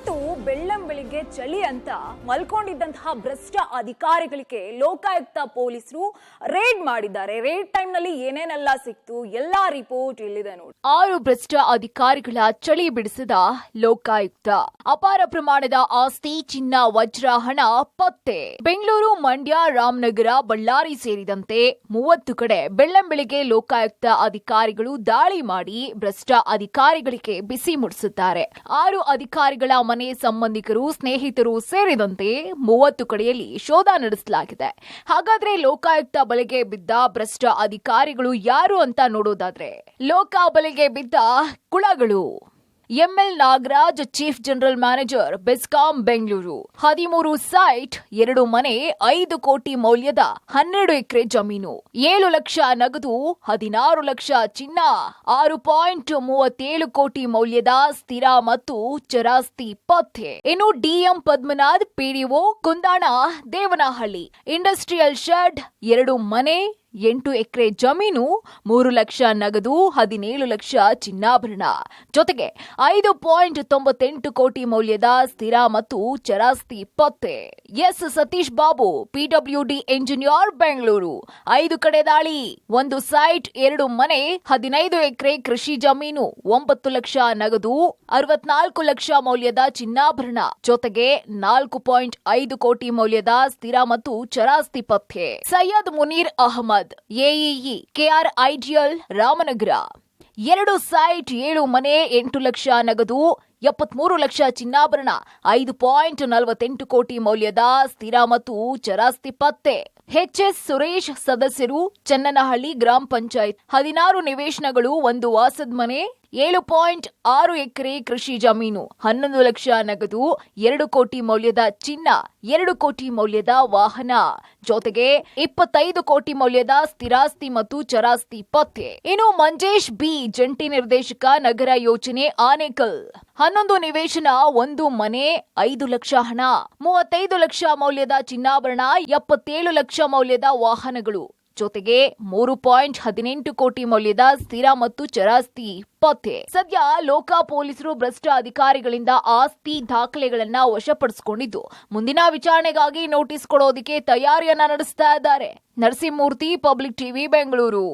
ಇವತ್ತು ಬೆಳ್ಳಂಬೆಳಿಗ್ಗೆ ಚಳಿ ಅಂತ ಮಲ್ಕೊಂಡಿದ್ದಂತಹ ಭ್ರಷ್ಟ ಅಧಿಕಾರಿಗಳಿಗೆ ಲೋಕಾಯುಕ್ತ ಪೊಲೀಸರು ರೇಡ್ ಮಾಡಿದ್ದಾರೆ. ರೇಡ್ ಟೈಮ್ ನಲ್ಲಿ ಏನೇನೆಲ್ಲ ಸಿಕ್ತು ಎಲ್ಲಾ ರಿಪೋರ್ಟ್ ಇಲ್ಲಿದೆ ನೋಡಿ. 6 ಭ್ರಷ್ಟ ಅಧಿಕಾರಿಗಳ ಚಳಿ ಬಿಡಿಸಿದ ಲೋಕಾಯುಕ್ತ. ಅಪಾರ ಪ್ರಮಾಣದ ಆಸ್ತಿ, ಚಿನ್ನ, ವಜ್ರ, ಹಣ ಪತ್ತೆ. ಬೆಂಗಳೂರು, ಮಂಡ್ಯ, ರಾಮನಗರ, ಬಳ್ಳಾರಿ ಸೇರಿದಂತೆ 30 ಕಡೆ ಬೆಳ್ಳಂಬೆಳಿಗ್ಗೆ ಲೋಕಾಯುಕ್ತ ಅಧಿಕಾರಿಗಳು ದಾಳಿ ಮಾಡಿ ಭ್ರಷ್ಟ ಅಧಿಕಾರಿಗಳಿಗೆ ಬಿಸಿ ಮುಡಿಸಿದ್ದಾರೆ. 6 ಅಧಿಕಾರಿಗಳ ಮನೆ, ಸಂಬಂಧಿಕರು, ಸ್ನೇಹಿತರು ಸೇರಿದಂತೆ 30 ಕಡೆಯಲ್ಲಿ ಶೋಧ ನಡೆಸಲಾಗಿದೆ. ಹಾಗಾದ್ರೆ ಲೋಕಾಯುಕ್ತ ಬಲೆಗೆ ಬಿದ್ದ ಭ್ರಷ್ಟ ಅಧಿಕಾರಿಗಳು ಯಾರು ಅಂತ ನೋಡೋದಾದ್ರೆ, ಲೋಕ ಬಲೆಗೆ ಬಿದ್ದ ಕುಳಗಳು. ML Nagaraj, chief general manager, BESCOM Bengaluru. 13 site, 2 ಮನೆ, 5 ಕೋಟಿ ಮೌಲ್ಯದ 12 ಎಕರೆ ಜಮೀನು, 7 ಲಕ್ಷ ನಗದು, 16 ಲಕ್ಷ ಚಿನ್ನ, 6.37 ಕೋಟಿ ಮೌಲ್ಯದ ಸ್ಥಿರ ಮತ್ತು ಚರಾಸ್ತಿ ಪತ್ತೆ. ಇನ್ನು DM Padmanath, PDO Kundana, Devanahalli. Industrial shed, 2 ಮನೆ, 8 ಎಕರೆ ಜಮೀನು, 3 ಲಕ್ಷ ನಗದು, 17 ಲಕ್ಷ ಚಿನ್ನಾಭರಣ, ಜೊತೆಗೆ 5.98 ಕೋಟಿ ಮೌಲ್ಯದ ಸ್ಥಿರ ಮತ್ತು ಚರಾಸ್ತಿ ಪತ್ತೆ. S Satish Babu, PWD engineer, Bengaluru. 5 ಕಡೆ ದಾಳಿ, 1 ಸೈಟ್, 2 ಮನೆ, 15 ಎಕರೆ ಕೃಷಿ ಜಮೀನು, 9 ಲಕ್ಷ ನಗದು, 64 ಲಕ್ಷ ಮೌಲ್ಯದ ಚಿನ್ನಾಭರಣ, ಜೊತೆಗೆ 4.5 ಕೋಟಿ ಮೌಲ್ಯದ ಸ್ಥಿರ ಮತ್ತು ಚರಾಸ್ತಿ ಪತ್ತೆ. Syed Munir Ahmed, AEE, KR IDL, Ramanagara. 2 site, 7 ಮನೆ, 8 ಲಕ್ಷ ನಗದು, 73 ಲಕ್ಷ ಚಿನ್ನಾಭರಣ, 5.48 ಕೋಟಿ ಮೌಲ್ಯದ ಸ್ಥಿರ ಮತ್ತು ಚರಾಸ್ತಿ ಪತ್ತೆ. ಎಚ್ಎಸ್ ಸುರೇಶ್, ಸದಸ್ಯರು, ಚನ್ನನಹಳ್ಳಿ ಗ್ರಾಮ ಪಂಚಾಯತ್. 16 ನಿವೇಶನಗಳು, 1 ವಾಸದ ಮನೆ, 7.6 ಎಕರೆ ಕೃಷಿ ಜಮೀನು, 11 ಲಕ್ಷ ನಗದು, 2 ಕೋಟಿ ಮೌಲ್ಯದ ಚಿನ್ನ, 2 ಕೋಟಿ ಮೌಲ್ಯದ ವಾಹನ, ಜೊತೆಗೆ 25 ಕೋಟಿ ಮೌಲ್ಯದ ಸ್ಥಿರಾಸ್ತಿ ಮತ್ತು ಚರಾಸ್ತಿ ಪತ್ತೆ. ಇನ್ನು ಮಂಜೇಶ್ ಬಿ, ಜಂಟಿ ನಿರ್ದೇಶಕ, ನಗರ ಯೋಜನೆ, ಆನೇಕಲ್. 11 ನಿವೇಶನ, 1 ಮನೆ, 5 ಲಕ್ಷ ಹಣ, 35 ಲಕ್ಷ ಮೌಲ್ಯದ ಚಿನ್ನಾಭರಣ, 77 ಲಕ್ಷ ಮೌಲ್ಯದ ವಾಹನಗಳು, ಜೊತೆಗೆ 3.18 ಕೋಟಿ ಮೌಲ್ಯದ ಸ್ಥಿರ ಮತ್ತು ಚರಾಸ್ತಿ ಪತ್ತೆ. ಸದ್ಯ ಲೋಕ ಪೊಲೀಸರು ಭ್ರಷ್ಟ ಅಧಿಕಾರಿಗಳಿಂದ ಆಸ್ತಿ ದಾಖಲೆಗಳನ್ನ ವಶಪಡಿಸಿಕೊಂಡಿದ್ದು ಮುಂದಿನ ವಿಚಾರಣೆಗಾಗಿ ನೋಟಿಸ್ ಕೊಡೋದಕ್ಕೆ ತಯಾರಿಯನ್ನ ನಡೆಸ್ತಾ ಇದ್ದಾರೆ. Narasimhamurthy, public TV, Bengaluru.